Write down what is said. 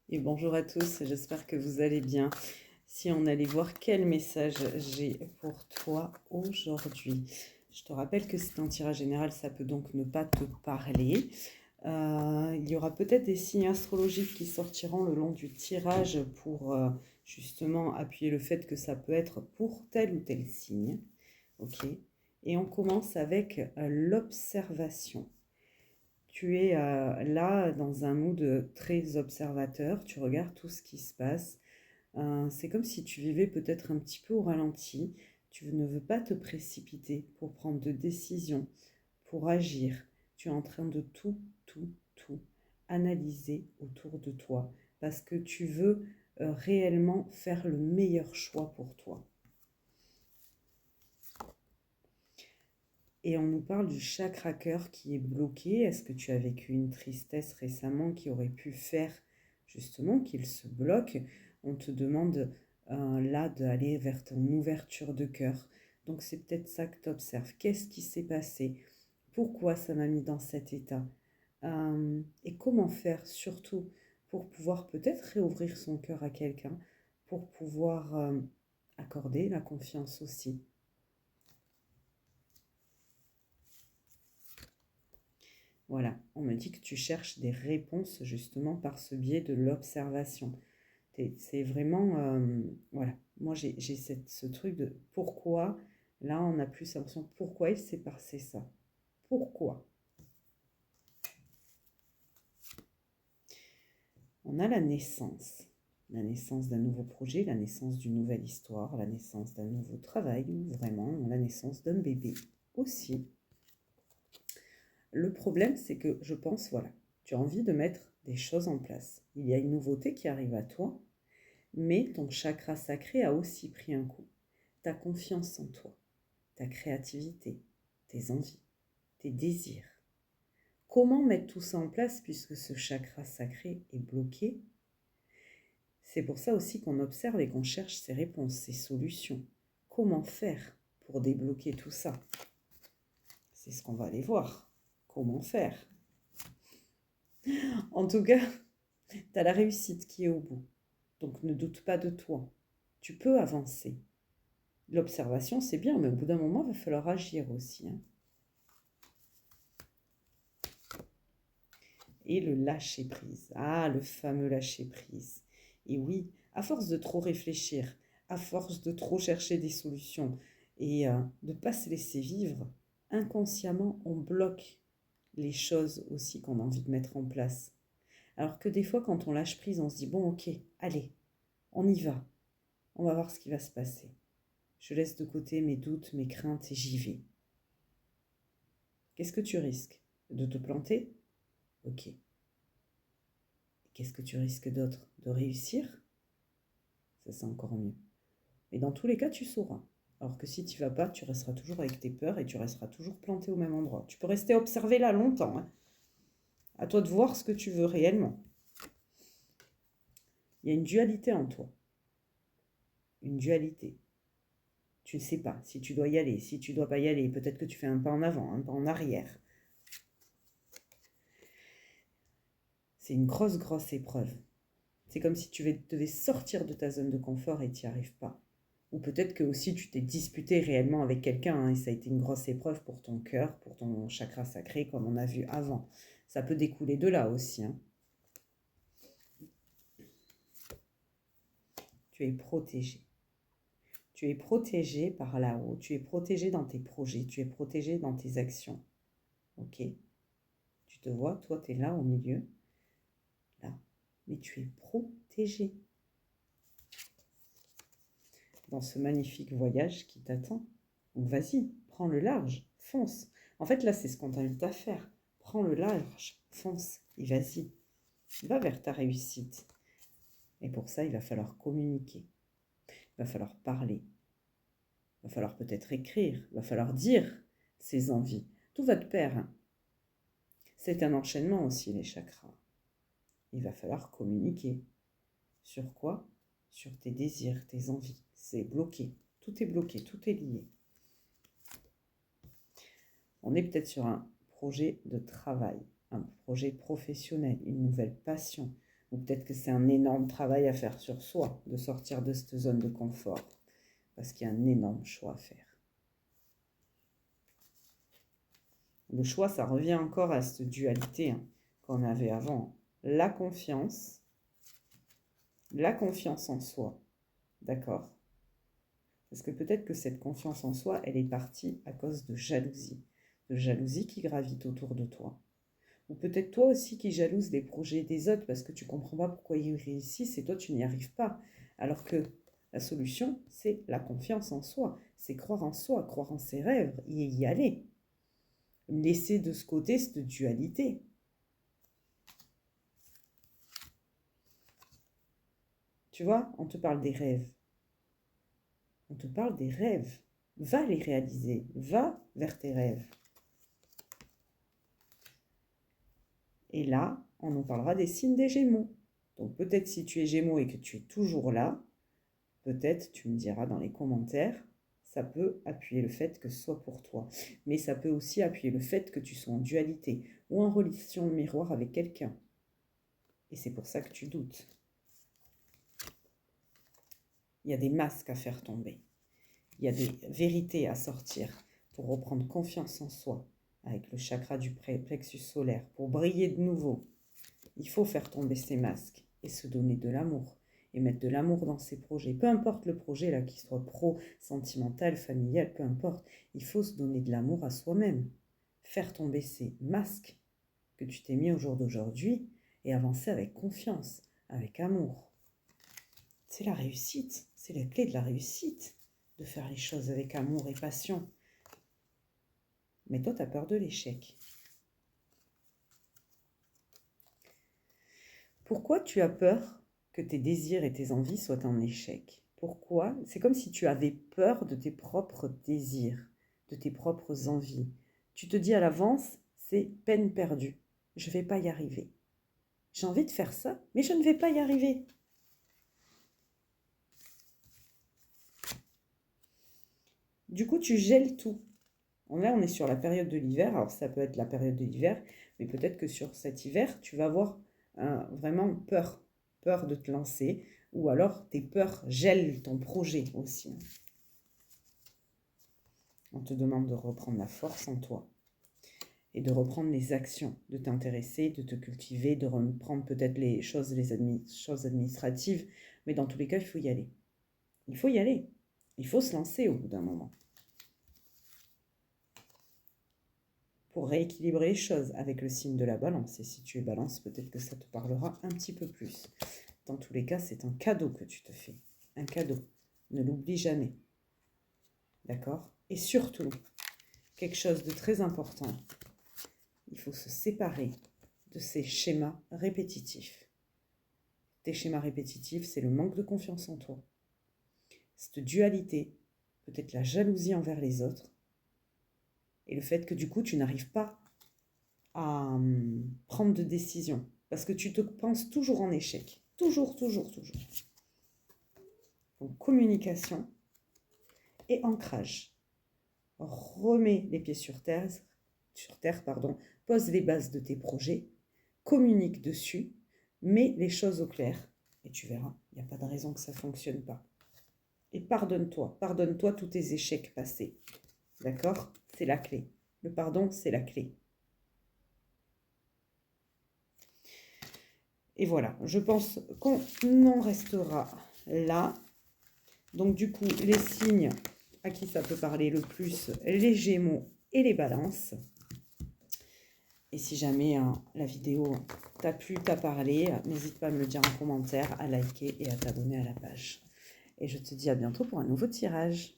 Et bonjour à tous, j'espère que vous allez bien. Si on allait voir quel message j'ai pour toi aujourd'hui. Je te rappelle que c'est un tirage général, ça peut donc ne pas te parler. Il y aura peut-être des signes astrologiques qui sortiront le long du tirage pour justement appuyer le fait que ça peut être pour tel ou tel signe. Ok. Et on commence avec l'observation. Tu es là dans un mood très observateur, tu regardes tout ce qui se passe. C'est comme si tu vivais peut-être un petit peu au ralenti. Tu ne veux pas te précipiter pour prendre de décisions, pour agir. Tu es en train de tout analyser autour de toi parce que tu veux réellement faire le meilleur choix pour toi. Et on nous parle du chakra cœur qui est bloqué. Est-ce que tu as vécu une tristesse récemment qui aurait pu faire justement qu'il se bloque? On te demande là d'aller vers ton ouverture de cœur. Donc c'est peut-être ça que tu observes. Qu'est-ce qui s'est passé? Pourquoi ça m'a mis dans cet état? Et comment faire surtout pour pouvoir peut-être réouvrir son cœur à quelqu'un, pour pouvoir accorder la confiance aussi. Voilà, on me dit que tu cherches des réponses justement par ce biais de l'observation. C'est vraiment, voilà, moi j'ai ce truc de pourquoi, là on a plus l'impression, pourquoi il s'est passé ça? Pourquoi? On a la naissance d'un nouveau projet, la naissance d'une nouvelle histoire, la naissance d'un nouveau travail, ou vraiment la naissance d'un bébé aussi. Le problème, c'est que je pense, voilà, tu as envie de mettre des choses en place. Il y a une nouveauté qui arrive à toi, mais ton chakra sacré a aussi pris un coup. Ta confiance en toi, ta créativité, tes envies, tes désirs. Comment mettre tout ça en place puisque ce chakra sacré est bloqué? C'est pour ça aussi qu'on observe et qu'on cherche ces réponses, ces solutions. Comment faire pour débloquer tout ça? C'est ce qu'on va aller voir. Comment faire? En tout cas, tu as la réussite qui est au bout. Donc ne doute pas de toi. Tu peux avancer. L'observation, c'est bien, mais au bout d'un moment, il va falloir agir aussi. Hein. Et le lâcher-prise. Ah, le fameux lâcher-prise. Et oui, à force de trop réfléchir, à force de trop chercher des solutions et de ne pas se laisser vivre, inconsciemment, on bloque les choses aussi qu'on a envie de mettre en place. Alors que des fois, quand on lâche prise, on se dit, bon, ok, allez, on y va. On va voir ce qui va se passer. Je laisse de côté mes doutes, mes craintes et j'y vais. Qu'est-ce que tu risques? De te planter? Ok. Qu'est-ce que tu risques d'autre? De réussir? Ça, c'est encore mieux. Mais dans tous les cas, tu sauras. Alors que si tu vas pas, tu resteras toujours avec tes peurs et tu resteras toujours planté au même endroit. Tu peux rester observé là longtemps. Hein. À toi de voir ce que tu veux réellement. Il y a une dualité en toi. Une dualité. Tu ne sais pas si tu dois y aller, si tu ne dois pas y aller. Peut-être que tu fais un pas en avant, un pas en arrière. C'est une grosse épreuve. C'est comme si tu devais sortir de ta zone de confort et tu n'y arrives pas. Ou peut-être que aussi tu t'es disputé réellement avec quelqu'un hein, et ça a été une grosse épreuve pour ton cœur, pour ton chakra sacré comme on a vu avant. Ça peut découler de là aussi. Hein. Tu es protégé. Tu es protégé par là-haut. Tu es protégé dans tes projets. Tu es protégé dans tes actions. Ok? Tu te vois, toi tu es là au milieu. Là. Mais tu es protégé. Dans ce magnifique voyage qui t'attend. Donc vas-y, prends le large, fonce. En fait, là, c'est ce qu'on t'invite à faire. Prends le large, fonce et vas-y. Va vers ta réussite. Et pour ça, il va falloir communiquer. Il va falloir parler. Il va falloir peut-être écrire. Il va falloir dire ses envies. Tout va de pair. Hein. C'est un enchaînement aussi, les chakras. Il va falloir communiquer. Sur quoi? Sur tes désirs, tes envies. C'est bloqué. Tout est bloqué, tout est lié. On est peut-être sur un projet de travail, un projet professionnel, une nouvelle passion, Ou peut-être que c'est un énorme travail à faire sur soi, de sortir de cette zone de confort. Parce qu'il y a un énorme choix à faire. Le choix, ça revient encore à cette dualité qu'on avait avant. La confiance en soi. D'accord? Parce que peut-être que cette confiance en soi, elle est partie à cause de jalousie. De jalousie qui gravite autour de toi. Ou peut-être toi aussi qui jalouse des projets des autres parce que tu ne comprends pas pourquoi ils réussissent et toi tu n'y arrives pas. Alors que la solution, c'est la confiance en soi. C'est croire en soi, croire en ses rêves et y aller. Laisser de ce côté cette dualité. Tu vois, on te parle des rêves. On te parle des rêves. Va les réaliser. Va vers tes rêves. Et là, on nous parlera des signes des Gémeaux. Donc peut-être si tu es Gémeaux et que tu es toujours là, peut-être tu me diras dans les commentaires, ça peut appuyer le fait que ce soit pour toi. Mais ça peut aussi appuyer le fait que tu sois en dualité ou en relation de miroir avec quelqu'un. Et c'est pour ça que tu doutes. Il y a des masques à faire tomber. Il y a des vérités à sortir pour reprendre confiance en soi avec le chakra du plexus solaire, pour briller de nouveau. Il faut faire tomber ces masques et se donner de l'amour et mettre de l'amour dans ses projets. Peu importe le projet, là, qu'il soit pro, sentimental, familial, peu importe. Il faut se donner de l'amour à soi-même. Faire tomber ces masques que tu t'es mis au jour d'aujourd'hui et avancer avec confiance, avec amour. C'est la réussite, c'est la clé de la réussite, de faire les choses avec amour et passion. Mais toi, tu as peur de l'échec. Pourquoi tu as peur que tes désirs et tes envies soient en échec? Pourquoi? C'est comme si tu avais peur de tes propres désirs, de tes propres envies. Tu te dis à l'avance, c'est peine perdue. Je ne vais pas y arriver. J'ai envie de faire ça, mais je ne vais pas y arriver. Du coup, tu gèles tout. Là, on est sur la période de l'hiver. Alors, ça peut être la période de l'hiver, mais peut-être que sur cet hiver, tu vas avoir vraiment peur de te lancer, ou alors tes peurs gèlent ton projet aussi. On te demande de reprendre la force en toi et de reprendre les actions, de t'intéresser, de te cultiver, de reprendre peut-être les choses administratives, mais dans tous les cas, il faut y aller. Il faut y aller. Il faut se lancer au bout d'un moment. Pour rééquilibrer les choses avec le signe de la balance. Et si tu es balance, peut-être que ça te parlera un petit peu plus. Dans tous les cas, c'est un cadeau que tu te fais. Un cadeau. Ne l'oublie jamais. D'accord? Et surtout, quelque chose de très important, il faut se séparer de ces schémas répétitifs. Tes schémas répétitifs, c'est le manque de confiance en toi. Cette dualité, peut-être la jalousie envers les autres, et le fait que du coup, tu n'arrives pas à prendre de décision. Parce que tu te penses toujours en échec. Toujours. Donc, communication et ancrage. Remets les pieds sur terre, pose les bases de tes projets, communique dessus, mets les choses au clair. Et tu verras, il n'y a pas de raison que ça ne fonctionne pas. Et pardonne-toi tous tes échecs passés. D'accord? C'est la clé. Le pardon, c'est la clé. Et voilà, je pense qu'on en restera là. Donc du coup, les signes à qui ça peut parler le plus, les Gémeaux et les Balances. Et si jamais la vidéo t'a plu, t'a parlé, n'hésite pas à me le dire en commentaire, à liker et à t'abonner à la page. Et je te dis à bientôt pour un nouveau tirage.